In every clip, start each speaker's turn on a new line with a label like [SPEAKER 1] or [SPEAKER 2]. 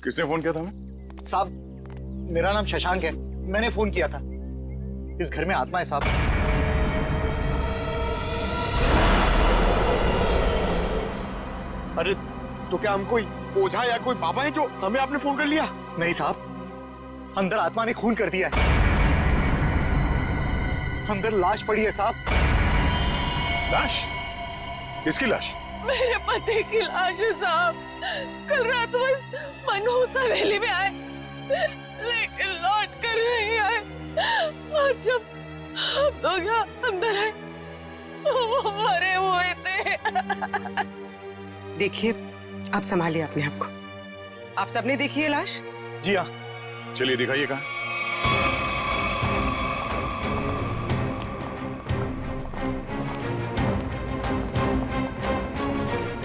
[SPEAKER 1] किसने फोन किया था हमें?
[SPEAKER 2] साहब मेरा नाम शशांक है, मैंने फोन किया था। इस घर में आत्मा है साहब।
[SPEAKER 1] अरे तो क्या हम कोई ओझा या कोई बाबा है जो हमें आपने फोन कर लिया?
[SPEAKER 2] नहीं साहब, अंदर आत्मा ने खून कर दिया है। अंदर लाश पड़ी है साहब।
[SPEAKER 1] लाश? किसकी लाश?
[SPEAKER 3] मेरे पति की लाश है साहब। कल रात बस मनहूस हवेली में आए, लेकिन लौट कर नहीं आए। और जब हम लोग यहाँ अंदर आए, वो मरे हुए थे।
[SPEAKER 4] देखिए, आप संभालिए अपने आप को। आप सबने देखी है लाश?
[SPEAKER 2] जी हाँ।
[SPEAKER 1] चलिए दिखाइए कहाँ।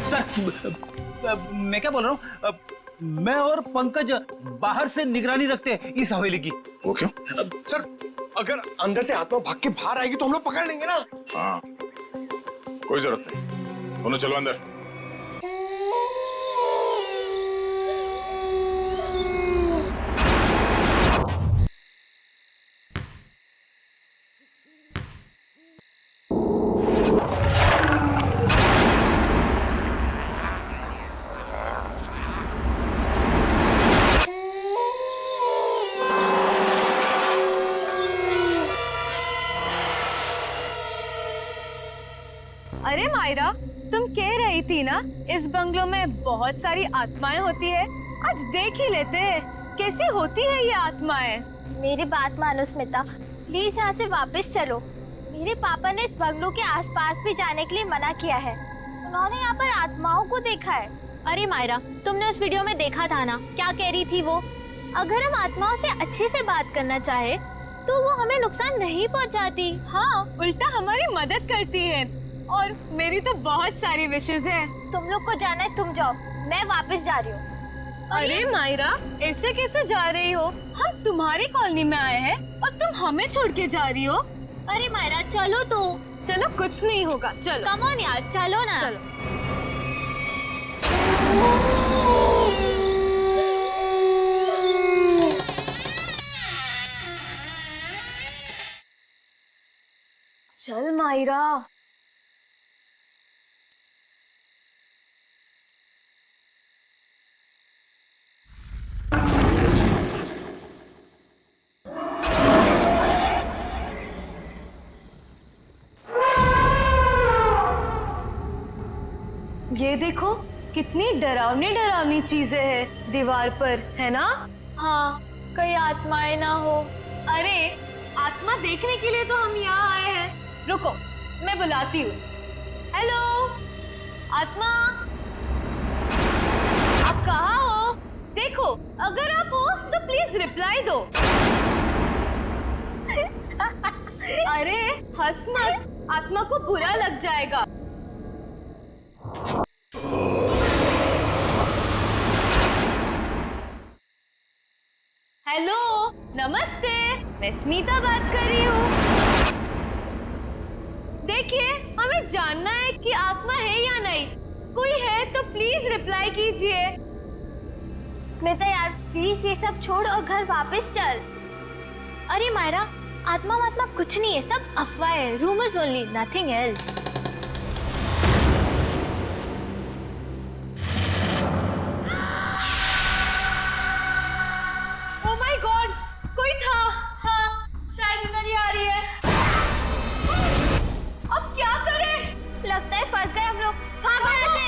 [SPEAKER 5] सर, मैं क्या बोल रहा हूँ, मैं और पंकज बाहर से निगरानी रखते हैं इस हवेली की।
[SPEAKER 1] वो क्यों?
[SPEAKER 6] सर, अगर अंदर से आत्मा भाग के बाहर आएगी तो हम लोग पकड़ लेंगे ना।
[SPEAKER 1] हाँ, कोई जरूरत नहीं। दोनों चलो अंदर।
[SPEAKER 7] अरे मायरा, तुम कह रही थी ना इस बंगलों में बहुत सारी आत्माएं होती है। आज देख ही लेते हैं कैसी होती है ये आत्माएं।
[SPEAKER 8] मेरी बात मानो स्मिता, प्लीज यहाँ से वापस चलो। मेरे पापा ने इस बंगलों के आसपास भी जाने के लिए मना किया है। उन्होंने यहाँ पर आत्माओं को देखा है।
[SPEAKER 9] अरे मायरा, तुमने उस वीडियो में देखा था ना, क्या कह रही थी वो? अगर हम आत्माओं से अच्छे से बात करना चाहे तो वो हमें नुकसान नहीं पहुँचाती।
[SPEAKER 7] हाँ, उल्टा हमारी मदद करती है। और मेरी तो बहुत सारी विशेष है।
[SPEAKER 8] तुम लोग को जाना है, तुम जाओ, मैं वापस जा रही हूँ।
[SPEAKER 7] अरे मायरा, ऐसे कैसे जा रही हो? हम तुम्हारी कॉलोनी में आए हैं और तुम हमें छोड़ के जा रही हो।
[SPEAKER 9] अरे मायरा, चलो तो।
[SPEAKER 7] चलो, कुछ नहीं होगा, चलो।
[SPEAKER 9] कम ऑन यार, चलो ना।
[SPEAKER 7] चलो। चल मायरा। ये देखो कितनी डरावनी डरावनी चीजें हैं दीवार पर, है ना?
[SPEAKER 9] हाँ, कहीं आत्माएं ना हो।
[SPEAKER 7] अरे आत्मा देखने के लिए तो हम यहाँ आए हैं। रुको, मैं बुलाती हूँ। हेलो आत्मा, आप कहाँ हो? देखो, अगर आप हो तो प्लीज रिप्लाई दो। अरे हंस मत, आत्मा को बुरा लग जाएगा। हेलो, नमस्ते, मैं स्मिता बात कर रही हूँ। देखिए, हमें जानना है कि आत्मा है या नहीं। कोई है तो प्लीज रिप्लाई कीजिए।
[SPEAKER 8] स्मिता यार, प्लीज ये सब छोड़ और घर वापस चल।
[SPEAKER 9] अरे मायरा, आत्मा वात्मा कुछ नहीं है, सब अफवाह है, rumours only, nothing else.
[SPEAKER 7] Oh my God, कोई था। हाँ, शायद इधर ही आ रही है। अब क्या करें?
[SPEAKER 8] लगता है फंस गए हम लोग। भागो यहाँ से।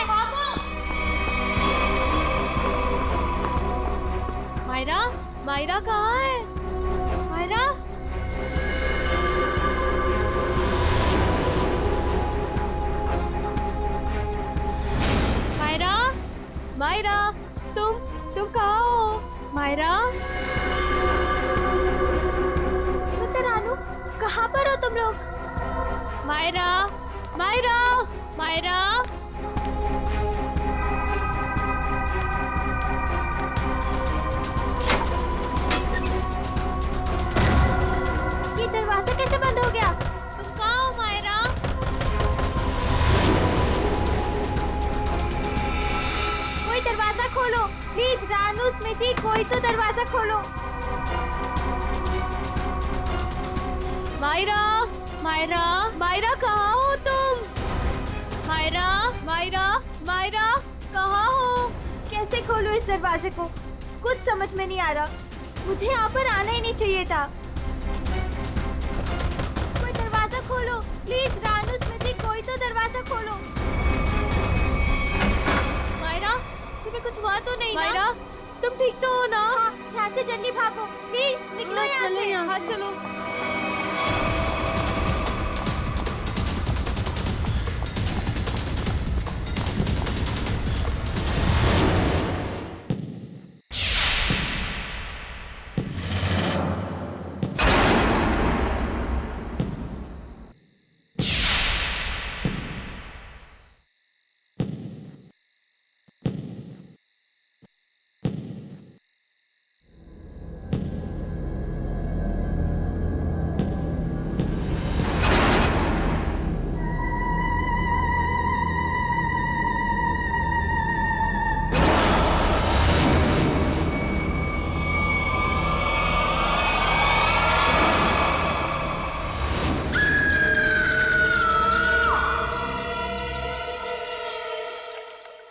[SPEAKER 9] मायरा, मायरा कहाँ है? मायरा, मायरा, मायरा, तुम कहाँ हो? मायरा,
[SPEAKER 8] स्मिता रानू, कहाँ पर हो तुम लोग?
[SPEAKER 9] मायरा, मायरा, मायरा।
[SPEAKER 8] ये दरवाजा कैसे बंद हो गया?
[SPEAKER 9] तुम कहाँ हो मायरा?
[SPEAKER 8] कोई दरवाजा खोलो प्लीज। रानू, स्मिति, कोई तो दरवाजा खोलो।
[SPEAKER 7] मायरा,
[SPEAKER 9] मायरा,
[SPEAKER 7] मायरा कहाँ हो तुम?
[SPEAKER 9] मायरा,
[SPEAKER 7] मायरा, मायरा कहाँ हो?
[SPEAKER 8] कैसे खोलूं इस दरवाजे को? कुछ समझ में नहीं आ रहा। मुझे यहाँ पर आना ही नहीं चाहिए था। कोई दरवाजा खोलो प्लीज। रानू, स्मिति, कोई तो दरवाजा खोलो।
[SPEAKER 9] मायरा, तुम्हें कुछ हुआ तो नहीं
[SPEAKER 7] मायरा,
[SPEAKER 9] ना?
[SPEAKER 7] तुम ठीक तो हो ना?
[SPEAKER 8] हाँ, यहाँ से जल्दी भागो प्लीज। निकलो यहाँ
[SPEAKER 7] चलो
[SPEAKER 8] से।
[SPEAKER 7] यहाँ। हाँ चलो।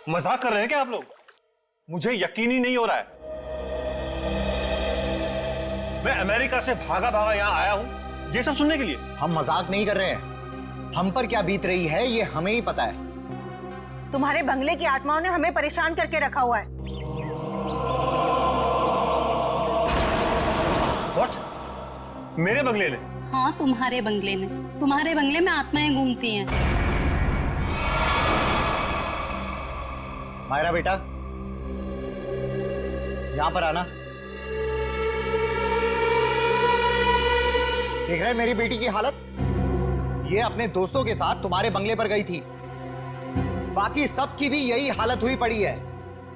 [SPEAKER 6] मजाक कर रहे हैं क्या आप लोग? मुझे यकीन ही नहीं हो रहा है। मैं अमेरिका से भागा भागा यहां आया हूं ये सब सुनने के लिए।
[SPEAKER 2] हम मजाक नहीं कर रहे हैं। हम पर क्या बीत रही है ये हमें ही पता है।
[SPEAKER 10] तुम्हारे बंगले की आत्माओं ने हमें परेशान करके रखा हुआ है।
[SPEAKER 6] What? मेरे बंगले ने?
[SPEAKER 11] हाँ, तुम्हारे बंगले ने। तुम्हारे बंगले में आत्माएं घूमती हैं।
[SPEAKER 2] मायरा बेटा, यहां पर आना। देख रहे हैं मेरी बेटी की हालत? ये अपने दोस्तों के साथ तुम्हारे बंगले पर गई थी। बाकी सबकी भी यही हालत हुई पड़ी है।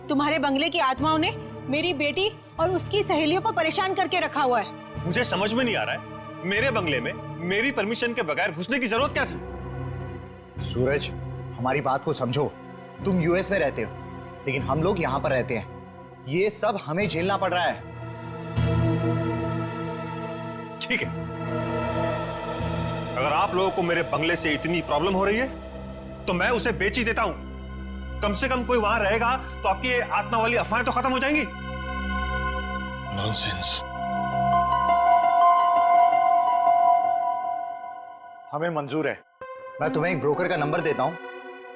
[SPEAKER 10] तुम्हारे बंगले की आत्माओं ने मेरी बेटी और उसकी सहेलियों को परेशान करके रखा हुआ है।
[SPEAKER 6] मुझे समझ में नहीं आ रहा है, मेरे बंगले में मेरी परमिशन के बगैर घुसने की जरूरत क्या थी?
[SPEAKER 2] सूरज, हमारी बात को समझो। तुम यूएस में रहते हो, लेकिन हम लोग यहां पर रहते हैं। ये सब हमें झेलना पड़ रहा है।
[SPEAKER 6] ठीक है, अगर आप लोगों को मेरे बंगले से इतनी प्रॉब्लम हो रही है तो मैं उसे बेच ही देता हूं। कम से कम कोई वहां रहेगा तो आपकी ये आत्मा वाली अफवाहें तो खत्म हो जाएंगी। नॉनसेंस।
[SPEAKER 2] हमें मंजूर है। मैं तुम्हें एक ब्रोकर का नंबर देता हूं,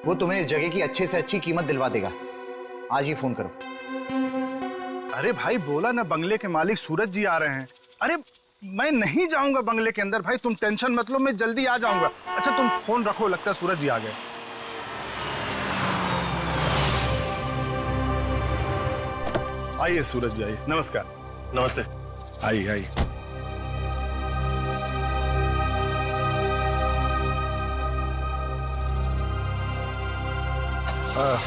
[SPEAKER 2] वो तुम्हें इस जगह की अच्छे से अच्छी कीमत दिलवा देगा। आज ही फोन करो।
[SPEAKER 12] अरे भाई, बोला ना बंगले के मालिक सूरज जी आ रहे हैं। अरे मैं नहीं जाऊंगा बंगले के अंदर भाई, तुम टेंशन मत लो, मैं जल्दी आ जाऊंगा। अच्छा तुम फोन रखो, लगता है सूरज जी आ गए। आइए सूरज जी, आइए। नमस्कार।
[SPEAKER 6] नमस्ते।
[SPEAKER 12] आइए आइए।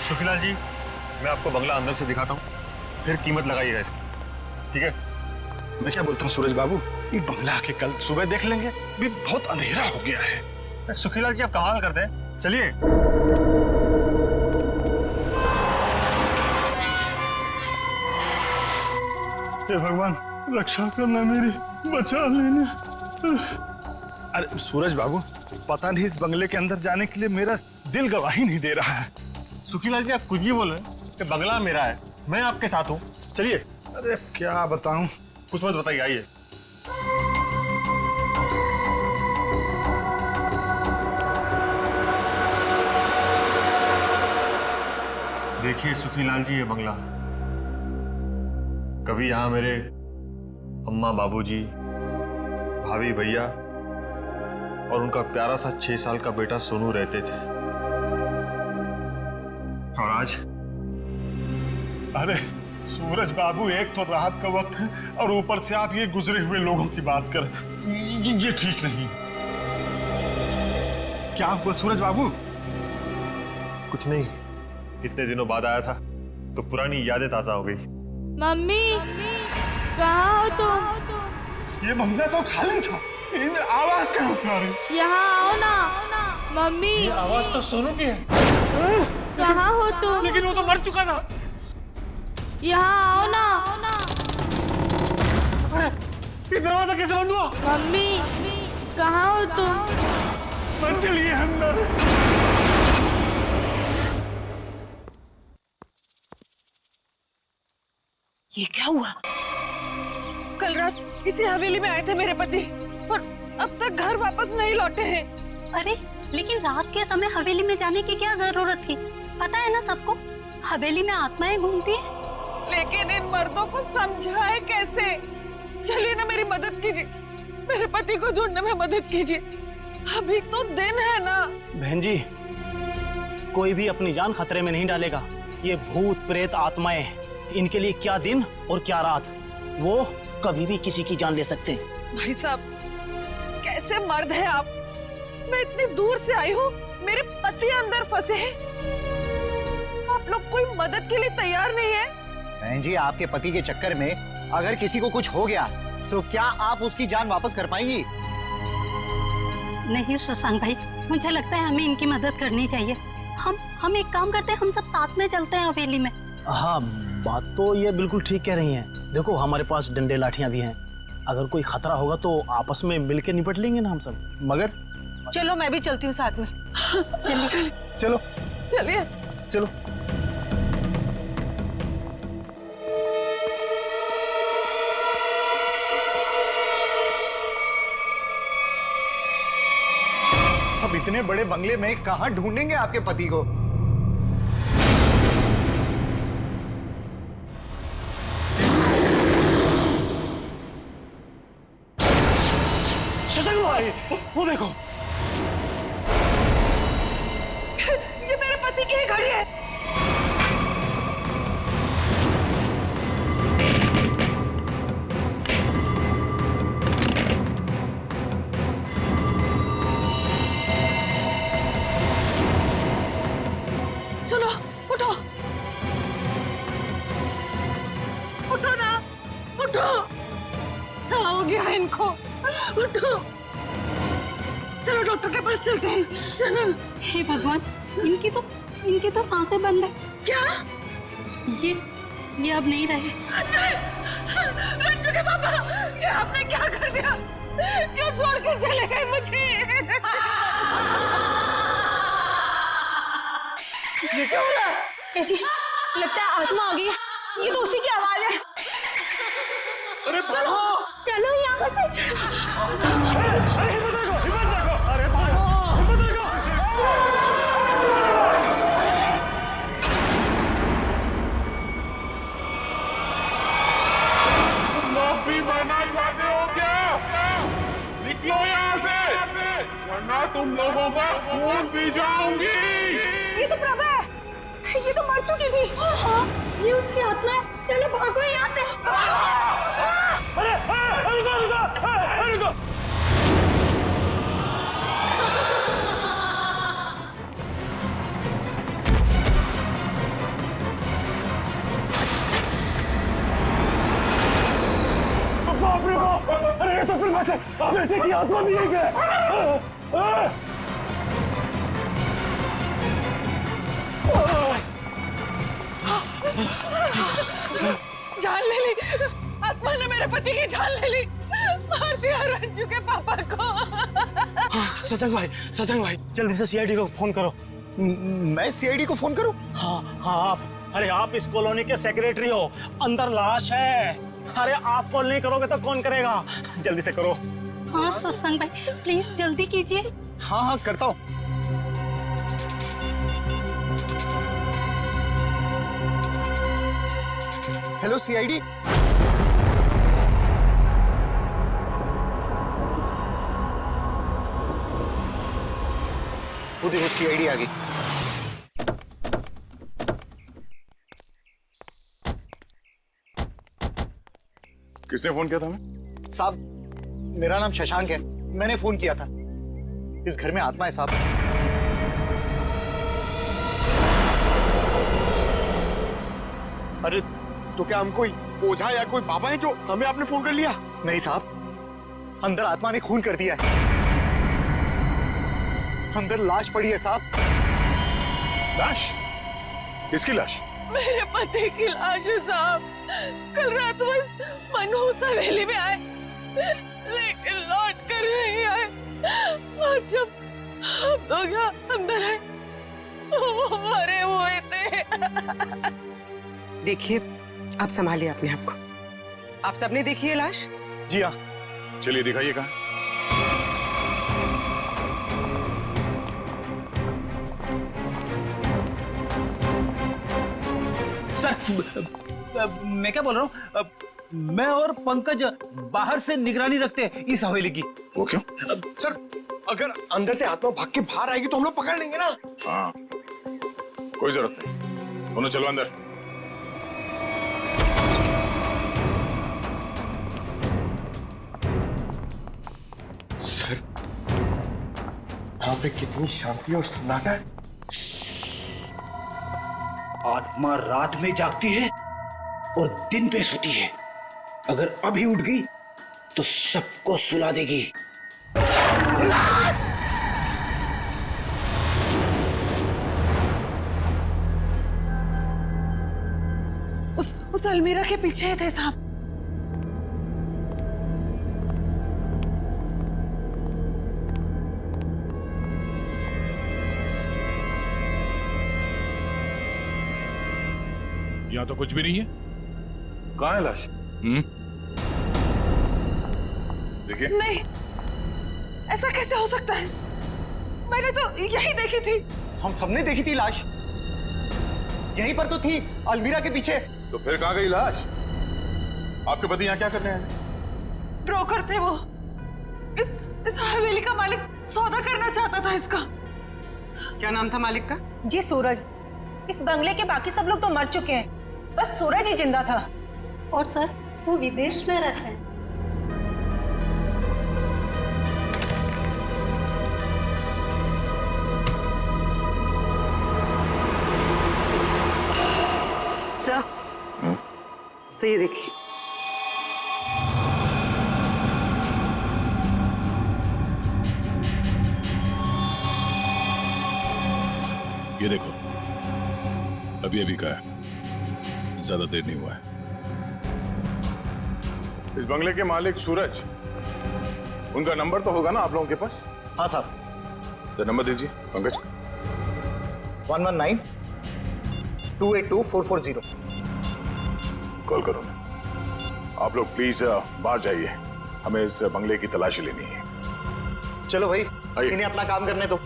[SPEAKER 6] सुखीलाल जी, मैं आपको बंगला अंदर से दिखाता हूँ, फिर कीमत लगाइएगा इसकी, ठीक है?
[SPEAKER 12] मैं क्या बोलता हूँ सूरज बाबू, ये बंगला आके कल सुबह देख लेंगे, भी बहुत अंधेरा हो गया है।
[SPEAKER 6] सुखीलाल जी आप कमाल करते हैं, चलिए।
[SPEAKER 12] हे भगवान, रक्षा करना मेरी, बचा लेना। अरे सूरज बाबू, पता नहीं इस बंगले के अंदर जाने के लिए मेरा दिल गवाही नहीं दे रहा है।
[SPEAKER 6] सुखीलाल जी आप कुछ भी बोल रहे हैं कि बंगला मेरा है, मैं आपके साथ हूँ, चलिए।
[SPEAKER 12] अरे क्या बताऊं,
[SPEAKER 6] कुछ मत बताइए, आइए। देखिए सुखीलाल जी, ये बंगला, कभी यहाँ मेरे अम्मा, बाबूजी, भाभी, भैया और उनका प्यारा सा 6 साल का बेटा सोनू रहते थे। और आज?
[SPEAKER 12] अरे सूरज बाबू, एक तो रात का वक्त है और ऊपर से आप ये गुजरे हुए लोगों की बात कर, ये ठीक नहीं। क्या हुआ सूरज बाबू?
[SPEAKER 6] कुछ नहीं, इतने दिनों बाद आया था तो पुरानी यादें ताजा हो गई।
[SPEAKER 7] मम्मी, कहाँ हो तुम?
[SPEAKER 12] ये बंगला तो खाली था, इनमें आवाज कहाँ से आ रही?
[SPEAKER 7] यहाँ आओ ना। मम्मी,
[SPEAKER 6] ये आवाज तो सोनू की है।
[SPEAKER 7] कहाँ हो तुम?
[SPEAKER 6] लेकिन वो तो मर चुका था।
[SPEAKER 8] यहाँ आओ ना।
[SPEAKER 1] ये दरवाजा कैसे बंद हुआ?
[SPEAKER 8] मम्मी कहाँ हो तुम?
[SPEAKER 1] मत चलिए अंदर।
[SPEAKER 3] ये क्या हुआ? कल रात इसी हवेली में आए थे मेरे पति और अब तक घर वापस नहीं लौटे हैं।
[SPEAKER 11] अरे लेकिन रात के समय हवेली में जाने की क्या जरूरत थी? पता है ना सबको, हवेली में आत्माएं घूमती हैं।
[SPEAKER 3] लेकिन इन मर्दों को समझाए कैसे? चलिए ना मेरी मदद कीजिए, मेरे पति को ढूंढने में मदद कीजिए। अभी तो दिन है ना।
[SPEAKER 5] बहन जी, कोई भी अपनी जान खतरे में नहीं डालेगा। ये भूत प्रेत आत्माएं, इनके लिए क्या दिन और क्या रात, वो कभी भी किसी की जान ले सकते हैं।
[SPEAKER 3] भाई साहब, कैसे मर्द है आप? मैं इतनी दूर से आई हूँ, मेरे पति अंदर फंसे हैं। आप लोग कोई मदद के लिए तैयार नहीं है?
[SPEAKER 2] बहन जी, आपके पति के चक्कर में अगर किसी को कुछ हो गया तो क्या आप उसकी जान वापस कर पाएंगी?
[SPEAKER 11] नहीं शशांक भाई, मुझे लगता है हमें इनकी मदद करनी चाहिए। हम एक काम करते हैं, हम सब साथ में चलते हैं हवेली में।
[SPEAKER 5] हाँ, बात तो ये बिल्कुल ठीक कह रही हैं। देखो, हमारे पास डंडे लाठियां भी हैं। अगर कोई खतरा होगा तो आपस में मिलके निपट लेंगे ना हम सब। मगर
[SPEAKER 10] चलो मैं भी चलती हूँ साथ में।
[SPEAKER 3] चलिए
[SPEAKER 5] चलो
[SPEAKER 3] चलिए
[SPEAKER 5] चलो।
[SPEAKER 2] अब इतने बड़े बंगले में कहाँ ढूंढेंगे आपके पति को?
[SPEAKER 5] शशांक भाई, वो देखो,
[SPEAKER 3] ये मेरे पति की ही घड़ी है। चलो उठो, उठो ना, उठो। क्या हो गया इनको? उठो, चलो डॉक्टर के पास चलते हैं। चलो।
[SPEAKER 11] हे भगवान, इनकी तो सांसें बंद है।
[SPEAKER 3] क्या?
[SPEAKER 11] ये अब नहीं रहे।
[SPEAKER 3] रंजू के पापा, ये आपने क्या कर दिया? क्यों छोड़ के चले गए मुझे?
[SPEAKER 10] ये क्या हो रहा है? ए जी, लगता है आत्मा आ गई है। ये तो उसी की आवाज है।
[SPEAKER 1] अरे चलो
[SPEAKER 9] चलो यहाँ से।
[SPEAKER 1] अरे भागो।
[SPEAKER 13] माफी मांगना चाहते हो क्या? निकलो यहाँ से, वरना तुम लोगों का खून पी जाऊंगी।
[SPEAKER 10] ये तो प्रभा है, ये तो मर चुकी थी।
[SPEAKER 9] हाँ, ये उसकी आत्मा है। चलो भागो यहाँ से।
[SPEAKER 5] रुको। बाप रे बाप, अरे ये तो फिर बात है, बेटे की आत्मा भी है क्या?
[SPEAKER 3] जान ले ली, आत्मा ने मेरे पति की जान ले ली। मार दिया रंजू के पापा को।
[SPEAKER 5] शशांक भाई, जल्दी से सीआईडी को फोन करो।
[SPEAKER 2] मैं सीआईडी को फोन करूं?
[SPEAKER 5] हाँ आप। अरे आप इस कॉलोनी के सेक्रेटरी हो, अंदर लाश है। अरे आप कॉल नहीं करोगे तो कौन करेगा? जल्दी से करो।
[SPEAKER 11] हाँ शशांक भाई, प्लीज जल्दी कीजिए।
[SPEAKER 2] हाँ करता हूँ। Hello CID. वो देखो सीआईडी आ गई।
[SPEAKER 13] किसने फोन किया था हमें?
[SPEAKER 2] साहब, मेरा नाम शशांक है। मैंने फोन किया था। इस घर में आत्मा है साहब।
[SPEAKER 1] अरे तो क्या हम कोई ओझा या कोई बाबा है जो हमें आपने फोन कर लिया?
[SPEAKER 2] नहीं साहब, अंदर आत्मा ने खून कर दिया है। अंदर लाश पड़ी है साहब।
[SPEAKER 13] लाश? किसकी लाश?
[SPEAKER 3] मेरे पति की लाश है साहब। कल रात बस मनहूस हवेली में आए, लेकिन लौट कर नहीं आए। और जब हम लोग यहाँ अंदर आए, वो मरे हुए थे।
[SPEAKER 4] देखिए, आप संभालिए अपने आप को। आप सबने देखी है लाश?
[SPEAKER 1] जी हाँ।
[SPEAKER 13] चलिए दिखाइएगा।
[SPEAKER 5] सर, मैं क्या बोल रहा हूँ, मैं और पंकज बाहर से निगरानी रखते हैं इस हवेली की।
[SPEAKER 13] वो क्यों?
[SPEAKER 1] सर, अगर अंदर से आत्मा भाग के बाहर आएगी तो हम लोग पकड़ लेंगे ना।
[SPEAKER 13] हाँ, कोई जरूरत नहीं, दोनों चलो अंदर।
[SPEAKER 1] सर, यहाँ पे कितनी शांति और सन्नाटा है।
[SPEAKER 5] आत्मा रात में जागती है और दिन पे सोती है। अगर अभी उठ गई तो सबको सुला देगी।
[SPEAKER 3] उस अलमीरा के पीछे थे साहब।
[SPEAKER 13] यहाँ तो कुछ भी नहीं है।
[SPEAKER 6] कहाँ है लाश?
[SPEAKER 13] देखिए।
[SPEAKER 3] नहीं, ऐसा कैसे हो सकता है? मैंने तो यही देखी थी।
[SPEAKER 2] हम सबने देखी थी लाश, यहीं पर तो थी, अलमीरा के पीछे।
[SPEAKER 13] तो फिर कहाँ गई लाश? आपके पति यहाँ क्या करने आए?
[SPEAKER 3] ब्रोकर थे वो। इस हवेली का मालिक सौदा करना चाहता था इसका।
[SPEAKER 4] क्या नाम था मालिक का?
[SPEAKER 10] जी सूरज। इस बंगले के बाकी सब लोग तो मर चुके हैं, बस सूरज ही जिंदा था।
[SPEAKER 11] और सर, वो विदेश में रहते हैं।
[SPEAKER 4] सर, ये देखिए।
[SPEAKER 13] ये देखो, अभी अभी का है, ज्यादा देर नहीं हुआ है। इस बंगले के मालिक सूरज, उनका नंबर तो होगा ना आप लोगों के पास?
[SPEAKER 2] हाँ साहब।
[SPEAKER 13] तो नंबर दीजिए पंकज।
[SPEAKER 2] 119-282-440।
[SPEAKER 13] कॉल करो ना। आप लोग प्लीज बाहर जाइए, हमें इस बंगले की तलाशी लेनी है।
[SPEAKER 2] चलो भाई,
[SPEAKER 13] आइए।
[SPEAKER 2] इन्हें अपना काम करने दो।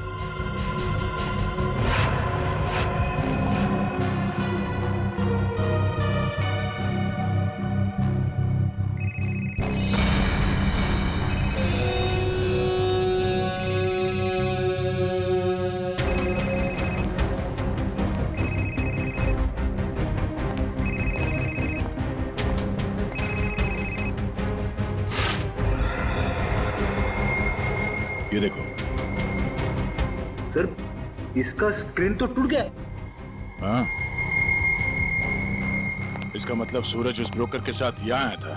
[SPEAKER 13] ये देखो।
[SPEAKER 5] सर, इसका स्क्रीन तो टूट गया।
[SPEAKER 13] हाँ, इसका मतलब सूरज उस ब्रोकर के साथ यहाँ आया था,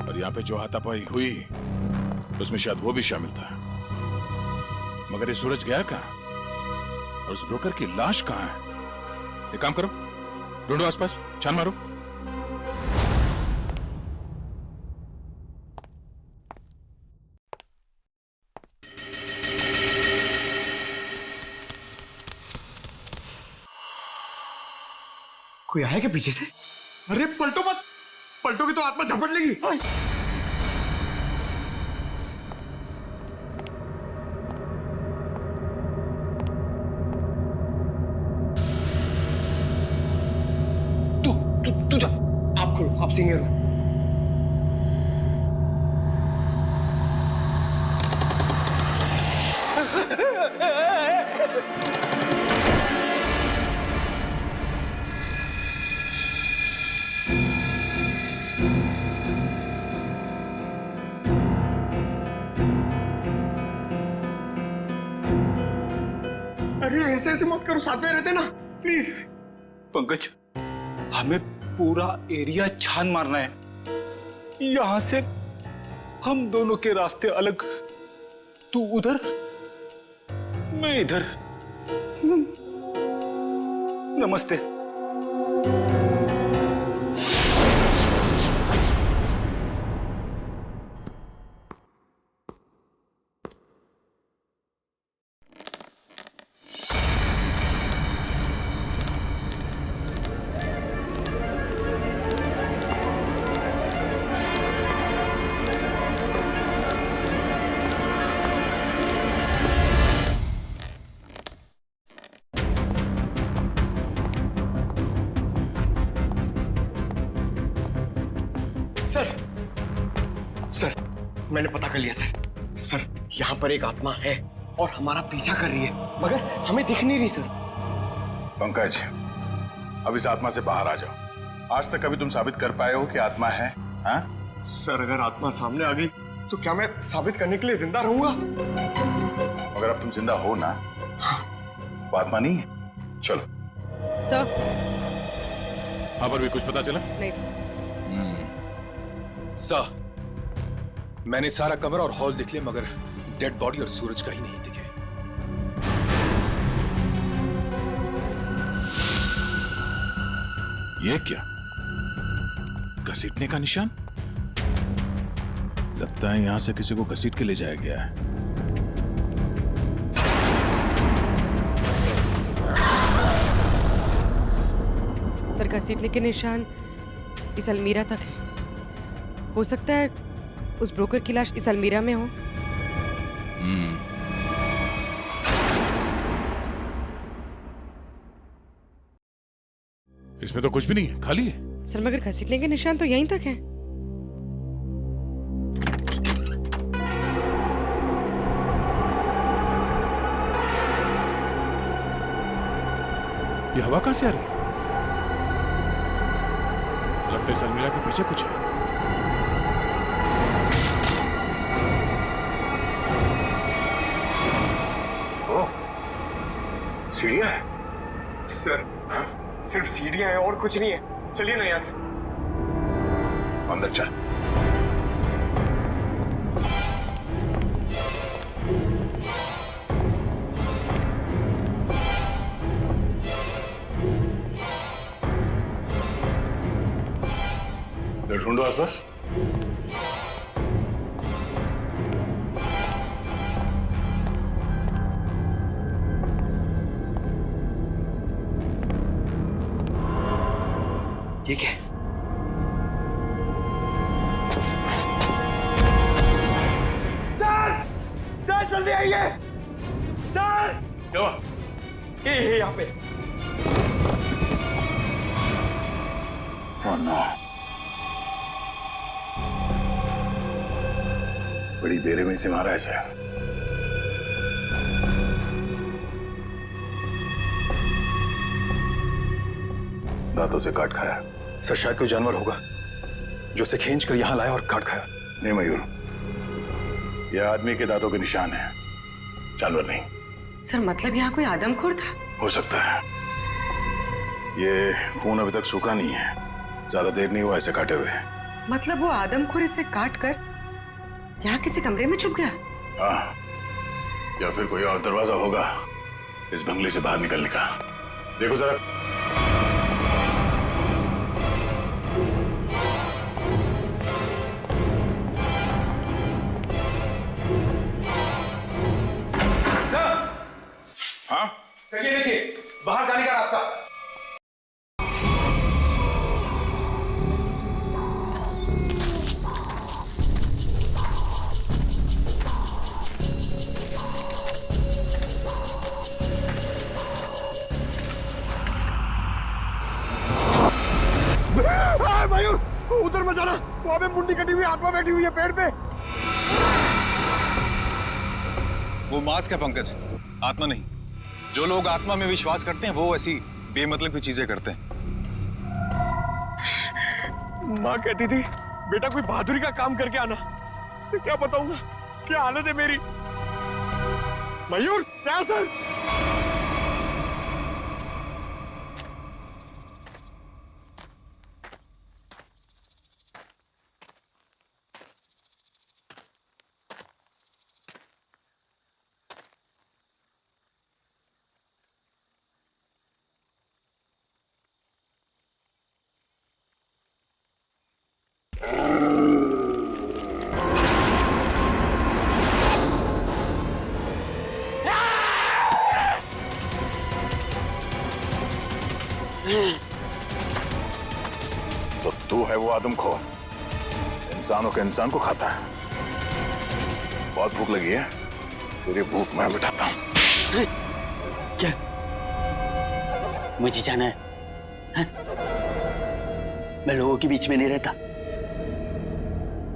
[SPEAKER 13] और यहाँ पे जो हाथापाई हुई उसमें शायद वो भी शामिल था। मगर ये सूरज गया कहाँ? और उस ब्रोकर की लाश कहाँ है? एक काम करो, ढूंढो आसपास, छान मारो।
[SPEAKER 1] कोई आया क्या पीछे से? अरे पलटो मत, पलटोगी तो आत्मा झपट लेगी। तू जा, आप खोलो, आप सीनियर हो। अरे ऐसे मत करो, साथ में रहते ना, प्लीज।
[SPEAKER 5] पंकज, हमें पूरा एरिया छान मारना है। यहां से हम दोनों के रास्ते अलग, तू उधर, मैं इधर। नमस्ते।
[SPEAKER 1] सर सर मैंने पता कर लिया सर। सर यहाँ पर एक आत्मा है और हमारा पीछा कर रही है, मगर हमें दिख नहीं रही सर।
[SPEAKER 13] पंकज, अब इस आत्मा से बाहर आ जाओ। आज तक कभी तुम साबित कर पाए हो कि आत्मा है? हाँ?
[SPEAKER 1] सर अगर आत्मा सामने आ गई तो क्या मैं साबित करने के लिए जिंदा रहूंगा?
[SPEAKER 13] अगर अब तुम जिंदा हो ना, वो आत्मा नहीं है। चलो।
[SPEAKER 4] तो
[SPEAKER 13] हाँ, पर भी कुछ पता चला?
[SPEAKER 4] नहीं सर।
[SPEAKER 14] सर, मैंने सारा कमरा और हॉल देख लिया, मगर डेड बॉडी और सूरज कहीं नहीं दिखे।
[SPEAKER 13] ये क्या? घसीटने का निशान? लगता है यहां से किसी को घसीट के ले जाया गया है।
[SPEAKER 4] सर घसीटने के निशान इस अलमीरा तक है। हो सकता है उस ब्रोकर की लाश इस अलमीरा में हो।
[SPEAKER 13] इसमें तो कुछ भी नहीं है, खाली है।
[SPEAKER 4] सर मगर घसीटने के निशान तो यहीं तक है।
[SPEAKER 13] ये हवा कहां से आ रही है? लगता है इस अलमीरा के पीछे कुछ है। सीढ़ियां है?
[SPEAKER 1] सर सिर्फ सीढ़ियां हैं और कुछ नहीं है। चलिए ना यहाँ से।
[SPEAKER 13] अंदर चल। ढूंढो आसपास।
[SPEAKER 1] ये क्या? सर सर जल्दी आइए सर।
[SPEAKER 13] क्या हुआ?
[SPEAKER 1] ये यहाँ पे।
[SPEAKER 13] Oh no. बड़ी बेरहमी से मारा है शायद। दांतों से काट खाया।
[SPEAKER 1] सर शायद कोई जानवर होगा जो उसे खींच कर यहाँ लाया और काट खाया।
[SPEAKER 13] नहीं मयूर, यह आदमी के दांतों के निशान है, जानवर नहीं।
[SPEAKER 4] सर मतलब यहाँ कोई आदमखोर था?
[SPEAKER 13] हो सकता है। ये खून अभी तक सूखा नहीं है, ज्यादा देर नहीं हुआ ऐसे काटे हुए।
[SPEAKER 4] मतलब वो आदमखोर इसे काट कर यहाँ किसी कमरे में छुप गया?
[SPEAKER 13] हाँ, या फिर कोई और दरवाजा होगा इस बंगले से बाहर निकलने का। देखो जरा।
[SPEAKER 14] सर,
[SPEAKER 13] हाँ
[SPEAKER 14] सर ये देखिए, बाहर जाने का रास्ता।
[SPEAKER 1] मयूर उधर मत जाना, वहां पे मुंडी कटी हुई आत्मा बैठी हुई है पेड़ पे।
[SPEAKER 14] वो मास्क है पंकज, आत्मा नहीं। जो लोग आत्मा में विश्वास करते हैं वो ऐसी बेमतलब की चीजें करते हैं।
[SPEAKER 1] माँ कहती थी बेटा कोई बहादुरी का काम करके आना। उसे क्या बताऊंगा क्या हालत है मेरी। मयूर क्या सर?
[SPEAKER 13] तो तू है वो आदमखोर, इंसानों के इंसान को खाता है। बहुत भूख लगी है, तेरी भूख मैं मिटाता हूं।
[SPEAKER 15] क्या मुझे जाना है? हाँ? मैं लोगों के बीच में नहीं रहता,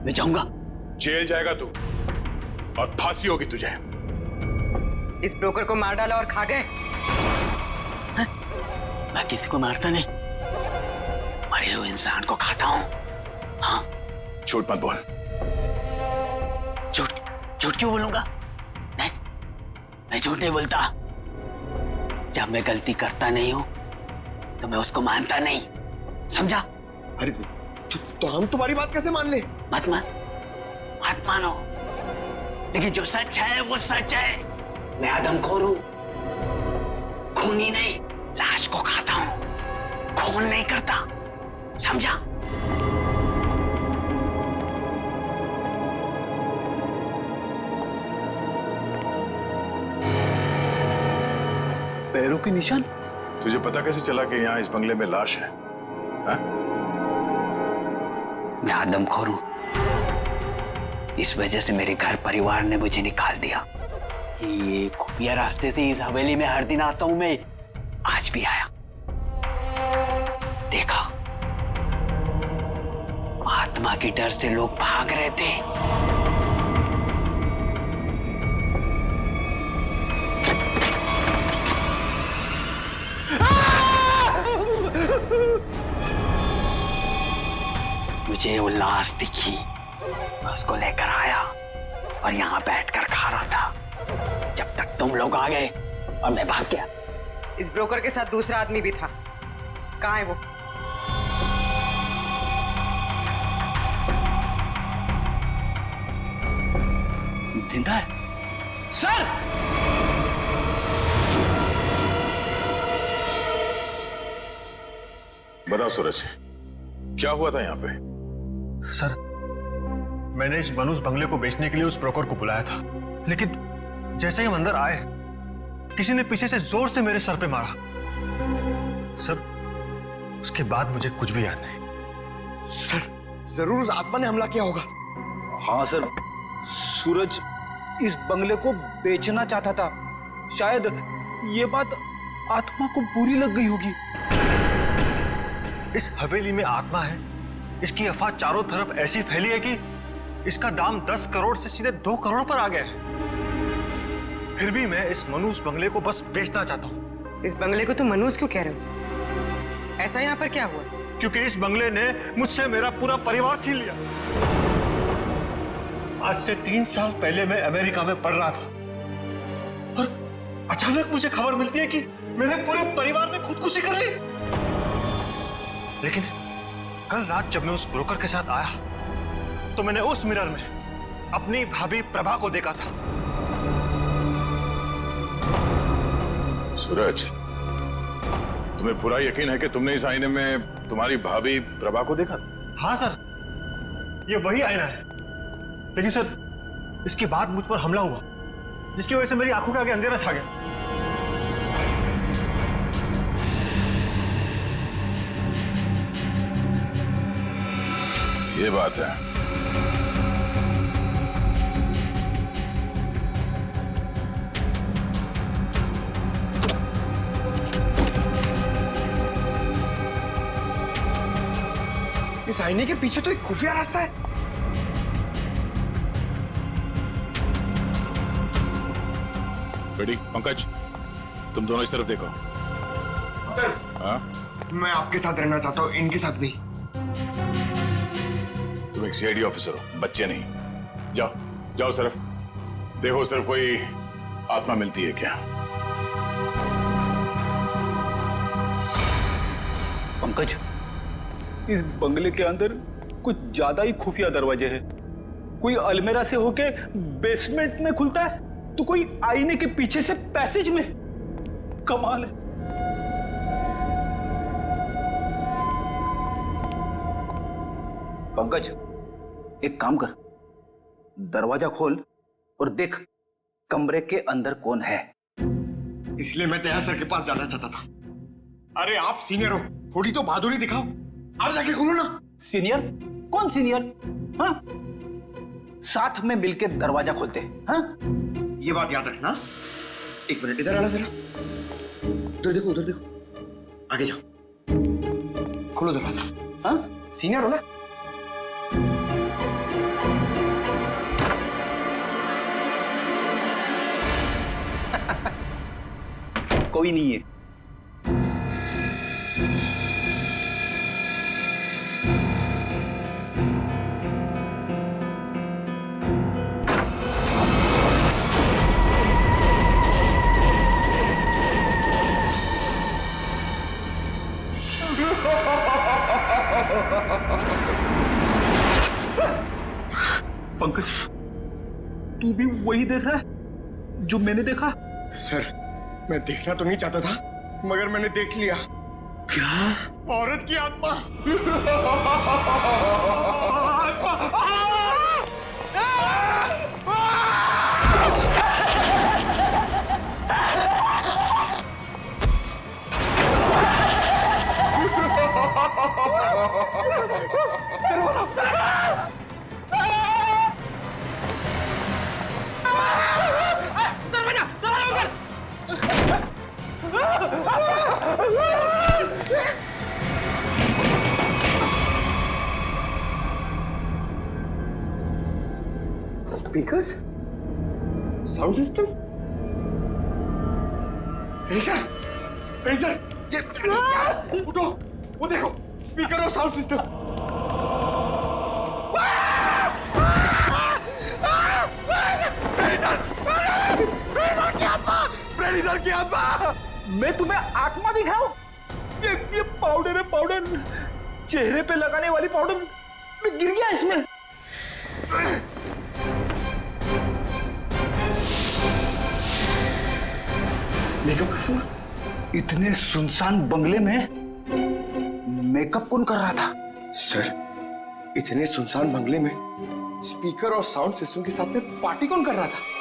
[SPEAKER 15] मैं जाऊंगा।
[SPEAKER 13] जेल जाएगा तू और फांसी होगी तुझे।
[SPEAKER 4] इस ब्रोकर को मार डाला और खा गए।
[SPEAKER 15] हाँ? मैं किसी को मारता नहीं, मरे हुए इंसान को खाता हूं। हाँ,
[SPEAKER 13] झूठ मत बोल।
[SPEAKER 15] झूठ क्यों बोलूंगा? नहीं, मैं झूठ नहीं बोलता। जब मैं गलती करता नहीं हूं तो मैं उसको मानता नहीं, समझा?
[SPEAKER 1] अरे तो हम तुम्हारी बात कैसे मान ले?
[SPEAKER 15] मत मानो, लेकिन जो सच है वो सच है। मैं आदमखोर हूं, खूनी नहीं, लाश को खाता हूं, खून नहीं करता, समझा?
[SPEAKER 13] पैरों के निशान? तुझे पता कैसे चला कि यहाँ इस बंगले में लाश है? हा?
[SPEAKER 15] मैं आदमखोर हूं, इस वजह से मेरे घर परिवार ने मुझे निकाल दिया। ये खुफिया रास्ते से इस हवेली में हर दिन आता हूं मैं, आज भी आया। देखा, आत्मा के डर से लोग भाग रहे थे। मुझे वो लाश दिखी, मैं उसको लेकर आया और यहाँ बैठकर खा रहा था जब तक तुम लोग आ गए और मैं भाग गया।
[SPEAKER 4] इस ब्रोकर के साथ दूसरा आदमी भी था, कहाँ है वो?
[SPEAKER 15] जिंदा है सर।
[SPEAKER 13] बताओ सूरज, क्या हुआ था यहाँ पे?
[SPEAKER 6] सर, मैंने इस मनुष्य बंगले को बेचने के लिए उस ब्रोकर को बुलाया था, लेकिन जैसे ही हम अंदर आए किसी ने पीछे से जोर से मेरे सर पे मारा। सर, उसके बाद मुझे कुछ भी याद नहीं।
[SPEAKER 1] सर, जरूर उस आत्मा ने हमला किया होगा।
[SPEAKER 16] हाँ सर, सूरज इस बंगले को बेचना चाहता था। शायद ये बात आत्मा को बुरी लग गई होगी।
[SPEAKER 6] इस हवेली में आत्मा है, इसकी अफवाह चारों तरफ ऐसी फैली है कि इसका दाम 10 करोड़ से सीधे 2 करोड़ पर आ गया है। फिर भी मैं इस मनुष्य बंगले को बस बेचना चाहता हूँ।
[SPEAKER 4] इस बंगले को तुम मनुष्य क्यों कह रहे हो? ऐसा यहाँ पर क्या हुआ?
[SPEAKER 6] क्योंकि इस बंगले ने मुझसे मेरा पूरा परिवार छीन लिया। आज से 3 साल पहले मैं अमेरिका में पढ़ रहा था और अचानक मुझे खबर मिलती है कि मेरे पूरे परिवार ने खुदकुशी कर ली। लेकिन कल रात जब मैं उस ब्रोकर के साथ आया तो मैंने उस मिरर में अपनी भाभी प्रभा को देखा था।
[SPEAKER 13] सूरज, तुम्हें पूरा यकीन है कि तुमने इस आईने में तुम्हारी भाभी प्रभा को देखा?
[SPEAKER 6] हाँ सर, ये वही आईना है। लेकिन सर, इसके बाद मुझ पर हमला हुआ जिसकी वजह से मेरी आंखों के आगे अंधेरा छा गया।
[SPEAKER 13] ये बात है।
[SPEAKER 1] इस आईने के पीछे तो एक खुफिया रास्ता है।
[SPEAKER 13] बेटी, पंकज, तुम दोनों इस तरफ देखो।
[SPEAKER 1] सर,
[SPEAKER 13] हाँ?
[SPEAKER 1] मैं आपके साथ रहना चाहता हूँ, इनके साथ नहीं।
[SPEAKER 13] तुम एक सीआईडी ऑफिसर हो, बच्चे नहीं। जाओ जाओ, सिर्फ देखो, सिर्फ कोई आत्मा मिलती है क्या।
[SPEAKER 16] पंकज, इस बंगले के अंदर कुछ ज्यादा ही खुफिया दरवाजे हैं। कोई अलमेरा से होके बेसमेंट में खुलता है तो कोई आईने के पीछे से पैसेज में। कमाल है। पंकज, एक काम कर, दरवाजा खोल और देख कमरे के अंदर कौन है।
[SPEAKER 1] इसलिए मैं तैयार सर के पास जाना चाहता था। अरे आप सीनियर हो, थोड़ी तो बहादुरी दिखाओ। आप जाके खोलो ना।
[SPEAKER 16] सीनियर? कौन सीनियर? हाँ, साथ में मिलकर दरवाजा खोलते हैं। हाँ,
[SPEAKER 1] ये बात याद रखना। एक मिनट इधर आना जरा। उधर देखो, उधर देखो, आगे जाओ, खोलो दरवाजा।
[SPEAKER 16] हाँ,
[SPEAKER 1] सीनियर हो ना।
[SPEAKER 16] कोई नहीं है। पंकज, तू भी वही देख रहा है जो मैंने देखा?
[SPEAKER 1] सर, मैं देखना तो नहीं चाहता था, मगर मैंने देख लिया।
[SPEAKER 16] क्या?
[SPEAKER 1] औरत की आत्मा। स्पीकर्स, साउंड सिस्टम, फ्रीजर, ये उठो, वो देखो, स्पीकर और साउंड सिस्टम। फ्रीजर की आत्मा।
[SPEAKER 16] मैं तुम्हें आत्मा दिख रहा हूं? ये पाउडर है, पाउडर, चेहरे पे लगाने वाली पाउडर। मैं गिर गया इसमें। मेकअप का सामान? इतने सुनसान बंगले में मेकअप कौन कर रहा था?
[SPEAKER 1] सर, इतने सुनसान बंगले में स्पीकर और साउंड सिस्टम के साथ में पार्टी कौन कर रहा था?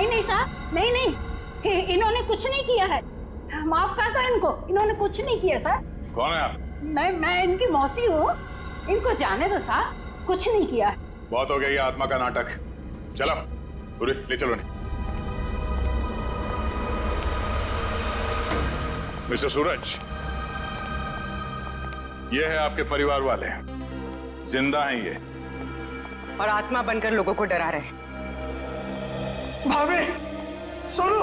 [SPEAKER 10] नहीं साहब, नहीं, इन्होंने कुछ नहीं किया है। माफ कर दो इनको, इन्होंने कुछ नहीं किया सर।
[SPEAKER 13] कौन है आप?
[SPEAKER 10] मैं इनकी मौसी हूँ। इनको जाने दो साहब, कुछ नहीं किया है।
[SPEAKER 13] बहुत हो गया ये आत्मा का नाटक। चलो पूरी ले चलो। नहीं मिस्टर सूरज, ये है आपके परिवार वाले, जिंदा हैं ये,
[SPEAKER 4] और आत्मा बनकर लोगों को डरा रहे हैं।
[SPEAKER 6] भाभी, सुनो,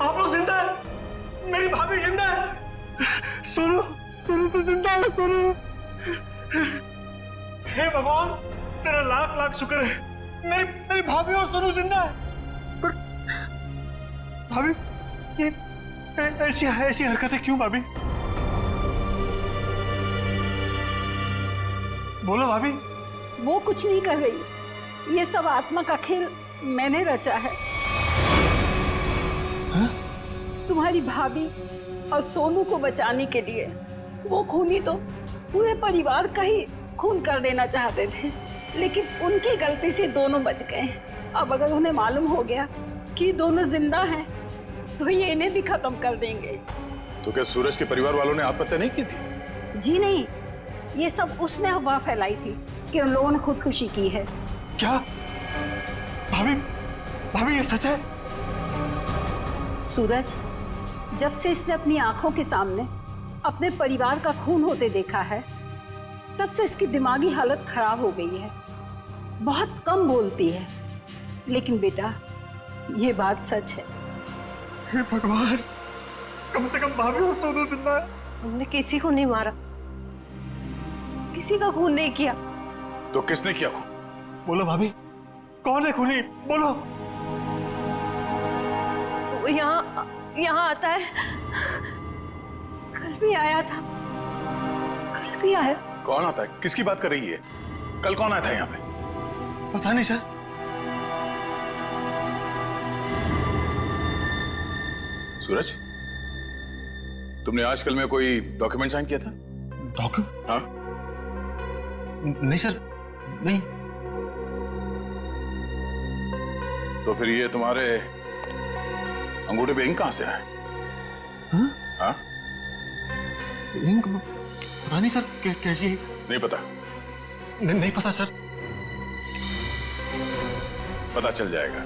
[SPEAKER 6] आप लोग जिंदा है। मेरी भाभी जिंदा है। सुनो, सुनो तो जिंदा है, सुनो। हे भगवान, तेरा लाख लाख शुक्र है। मेरी भाभी और सुनो जिंदा है। पर भाभी, ये ऐसी हरकतें क्यों भाभी? बोलो भाभी।
[SPEAKER 10] वो कुछ नहीं कर रही, ये सब आत्मा का खेल मैंने रचा है।
[SPEAKER 6] हा?
[SPEAKER 10] तुम्हारी भाभी और सोनू को बचाने के लिए वो खूनी तो पूरे परिवार का ही खून कर देना चाहते थे, लेकिन उनकी गलती से दोनों बच गए। अब अगर उन्हें मालूम हो गया कि दोनों जिंदा हैं, तो ये इन्हें भी खत्म कर देंगे।
[SPEAKER 13] तो क्या सूरज के परिवार वालों ने आत्महत्या नहीं की थी?
[SPEAKER 10] जी नहीं, ये सब उसने अफवाह फैलाई थी कि उन लोगों ने खुदकुशी की है।
[SPEAKER 6] क्या भाभी, भाभी ये सच है?
[SPEAKER 10] सूरज, जब से इसने अपनी आंखों के सामने अपने परिवार का खून होते देखा है, तब से इसकी दिमागी हालत खराब हो गई है। बहुत कम बोलती है, लेकिन बेटा ये बात सच है।
[SPEAKER 6] हे भगवान, कम से कम भाभी और सोनू जिंदा है।
[SPEAKER 3] हमने किसी को नहीं मारा।
[SPEAKER 10] किसी का खून नहीं किया।
[SPEAKER 13] तो किसने किया खून?
[SPEAKER 6] बोलो भाभी, कौन है खूनी? बोलो।
[SPEAKER 10] वो यहाँ आता है, कल भी आया था, कल भी आया।
[SPEAKER 13] कौन आता है? किसकी बात कर रही है? कल कौन आया था यहाँ पे?
[SPEAKER 6] पता नहीं सर।
[SPEAKER 13] सूरज, तुमने आजकल में कोई डॉक्यूमेंट साइन किया था?
[SPEAKER 6] डॉक्यूमेंट?
[SPEAKER 13] हाँ।
[SPEAKER 6] नहीं सर, नहीं।
[SPEAKER 13] तो फिर ये तुम्हारे अंगूठे पे इंक कहां से आया? हाँ?
[SPEAKER 6] इंक? पता नहीं सर, कैसी?
[SPEAKER 13] नहीं पता?
[SPEAKER 6] नहीं पता सर।
[SPEAKER 13] पता चल जाएगा,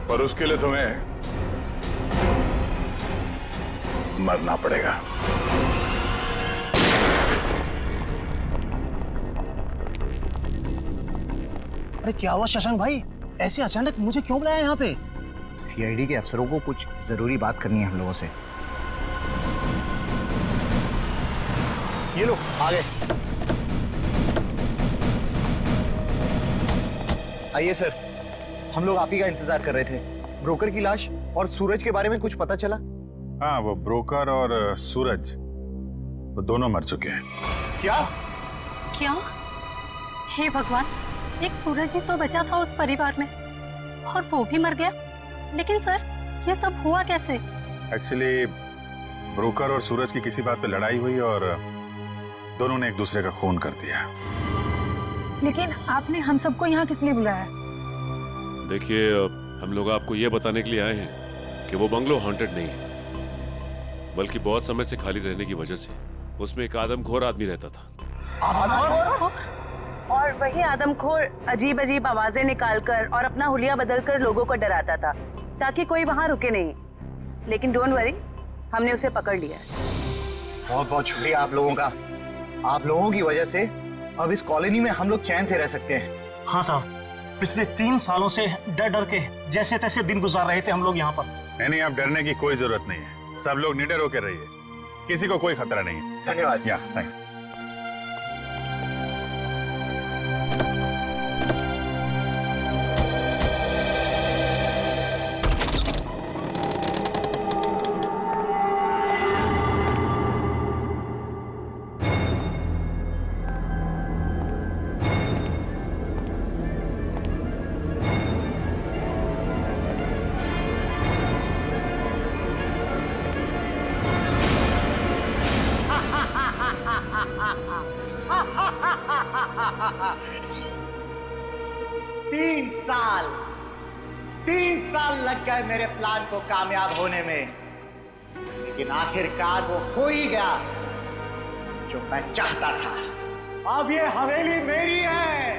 [SPEAKER 13] पर उसके लिए तुम्हें मरना पड़ेगा।
[SPEAKER 5] अरे क्या हुआ शशांक भाई, ऐसे अचानक मुझे क्यों बुलाया यहाँ पे?
[SPEAKER 2] सीआईडी के अफसरों को कुछ जरूरी बात करनी है हम लोगों से। ये लो आ गए। आइए सर, हम लोग आप ही का इंतजार कर रहे थे। ब्रोकर की लाश और सूरज के बारे में कुछ पता चला?
[SPEAKER 13] हाँ, वो ब्रोकर और सूरज वो दोनों मर चुके हैं।
[SPEAKER 2] क्या?
[SPEAKER 11] क्या? हे भगवान, एक सूरज ही तो बचा था उस परिवार में और वो भी मर गया। लेकिन सर, ये सब हुआ कैसे?
[SPEAKER 13] एक्चुअली ब्रोकर और सूरज की किसी बात पे लड़ाई हुई और दोनों ने एक दूसरे का खून कर दिया।
[SPEAKER 10] लेकिन आपने हम सबको यहाँ किस लिए बुलाया?
[SPEAKER 17] देखिए, हम लोग आपको ये बताने के लिए आए हैं कि वो बंगलो हॉन्टेड नहीं है, बल्कि बहुत समय से खाली रहने की वजह से उसमें एक आदमखोर आदमी रहता था।
[SPEAKER 18] और वही आदमखोर अजीब अजीब आवाजें निकालकर और अपना हुलिया बदलकर लोगों को डराता था ताकि कोई वहां रुके नहीं। लेकिन डोंट वरी, हमने उसे पकड़ लिया।
[SPEAKER 2] बहुत बहुत शुक्रिया आप लोगों का। आप लोगों की वजह से अब इस कॉलोनी में हम लोग चैन से रह सकते हैं।
[SPEAKER 5] हाँ साहब, पिछले 3 सालों से डर डर के जैसे तैसे दिन गुजार रहे थे हम लोग यहाँ पर।
[SPEAKER 13] नहीं, आप डरने की कोई जरूरत नहीं है। सब लोग निडर होकर रहिए, किसी को कोई खतरा नहीं है।
[SPEAKER 2] धन्यवाद।
[SPEAKER 13] या थैंक यू।
[SPEAKER 2] तीन साल लग गए मेरे प्लान को कामयाब होने में, लेकिन आखिरकार वो हो ही गया जो मैं चाहता था। अब ये हवेली मेरी है,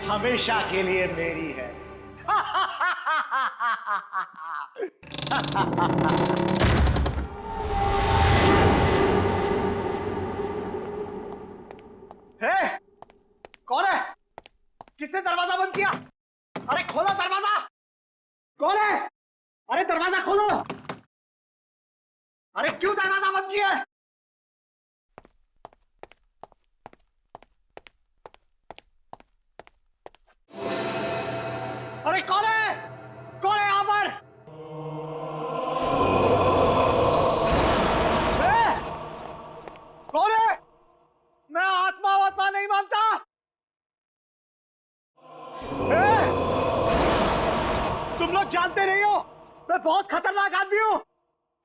[SPEAKER 2] हमेशा के लिए मेरी है। कौन है? किसने दरवाजा बंद किया? अरे खोलो दरवाजा! कौन है? अरे दरवाजा खोलो! अरे क्यों दरवाजा बंद किया? अरे कौन है? कौन है यहां पर? कौन है? मैं आत्मा नहीं मानता। तुम लोग जानते नहीं हो मैं बहुत खतरनाक आदमी हूं,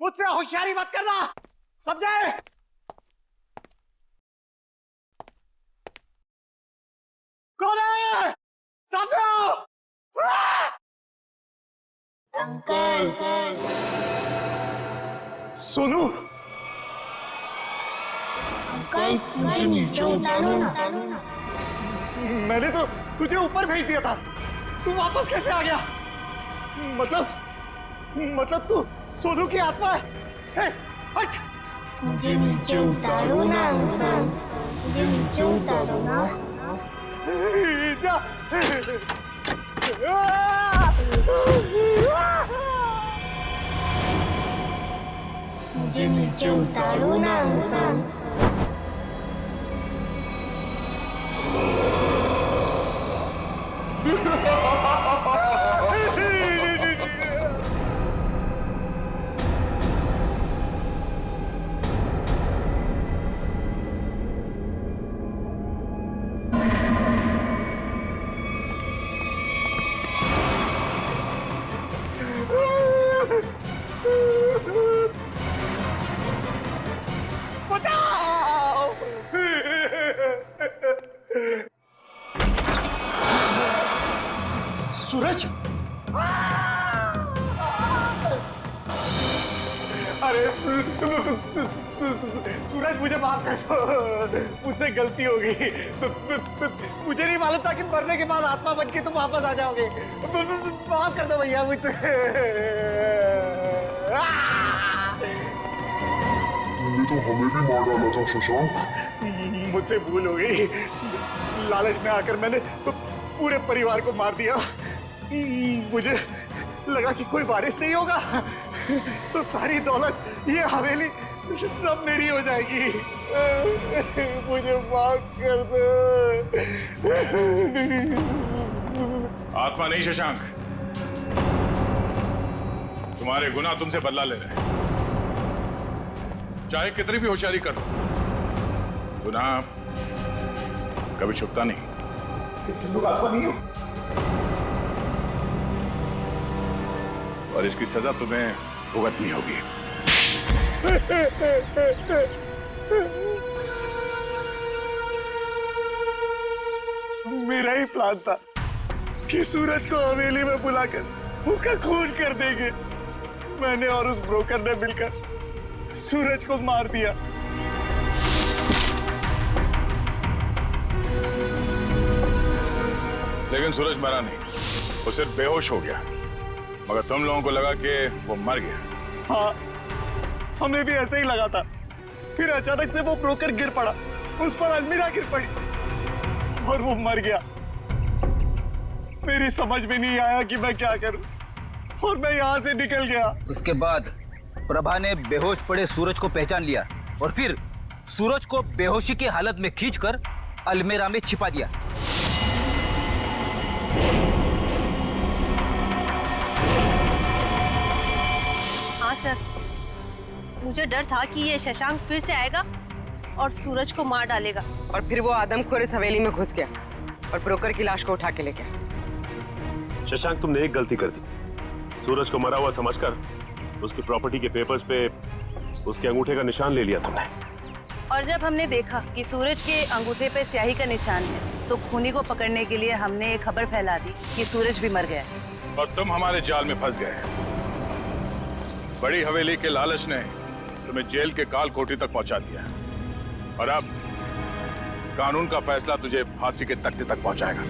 [SPEAKER 2] मुझसे होशियारी मत करना, समझे? कौन है? सामने आओ। अंकल। सोनू।
[SPEAKER 8] अंकल, मुझे नीचे उतारो ना।
[SPEAKER 2] मैंने तो तुझे ऊपर भेज दिया था, तू वापस कैसे आ गया? मतलब तू सोनू की आत्मा है? हट!
[SPEAKER 8] मुझे नीचे उतारो ना अंकल, मुझे नीचे उतारो ना। मुझे नीचे उतारो ना अंकल।
[SPEAKER 1] सूरज, अरे सूरज मुझे माफ कर दो, मुझसे गलती हो गई। मुझे नहीं मालूम था कि मरने के बाद आत्मा बन के तुम वापस आ जाओगे। माफ कर दो भैया मुझसे।
[SPEAKER 19] तुमने तो हमें भी मार डाला था शशांक।
[SPEAKER 2] मुझसे भूल हो गई। लालच में आकर मैंने पूरे परिवार को मार दिया। मुझे लगा कि कोई वारिस नहीं होगा तो सारी दौलत, ये हवेली सब मेरी हो जाएगी। मुझे माफ कर दो।
[SPEAKER 13] आत्मा नहीं शशांक, तुम्हारे गुनाह तुमसे बदला ले रहे हैं। चाहे कितनी भी होशियारी कर लो, गुनाह कभी छुपता नहीं।
[SPEAKER 2] तुम लोग आत्मा नहीं हो।
[SPEAKER 13] और इसकी सजा तुम्हें भुगतनी होगी।
[SPEAKER 2] मेरा ही प्लान था कि सूरज को हवेली में बुलाकर उसका खून कर देंगे। मैंने और उस ब्रोकर ने मिलकर सूरज को मार दिया।
[SPEAKER 13] लेकिन सूरज मरा नहीं, वो सिर्फ बेहोश हो गया। मगर तुम लोगों को लगा कि वो मर गया।
[SPEAKER 2] हाँ, हमें भी ऐसे ही लगा था। फिर अचानक से वो ब्रोकर गिर पड़ा, उस पर अलमीरा गिर पड़ी और वो मर गया। मेरी समझ में नहीं आया कि मैं क्या करूं और मैं यहाँ से निकल गया।
[SPEAKER 20] उसके बाद प्रभा ने बेहोश पड़े सूरज को पहचान लिया और फिर सूरज को बेहोशी की हालत में खींचकर अलमीरा में छिपा दिया।
[SPEAKER 21] हाँ सर, मुझे डर था कि ये शशांक फिर से आएगा और सूरज को मार डालेगा।
[SPEAKER 4] और फिर वो आदमखोर इस हवेली में घुस गया और ब्रोकर की लाश को उठा के ले गया।
[SPEAKER 22] शशांक, तुमने एक गलती कर दी। सूरज को मरा हुआ समझकर उसकी प्रॉपर्टी के पेपर्स पे उसके अंगूठे का निशान ले लिया तुमने।
[SPEAKER 18] और जब हमने देखा कि सूरज के अंगूठे पे स्याही का निशान है तो खूनी को पकड़ने के लिए हमने एक खबर फैला दी कि सूरज भी मर गया है।
[SPEAKER 13] और तुम हमारे जाल में फंस गए। बड़ी हवेली के लालच ने तुम्हें जेल के काल कोठरी तक पहुंचा दिया और अब कानून का फैसला तुझे फांसी के तख्ते तक पहुंचाएगा।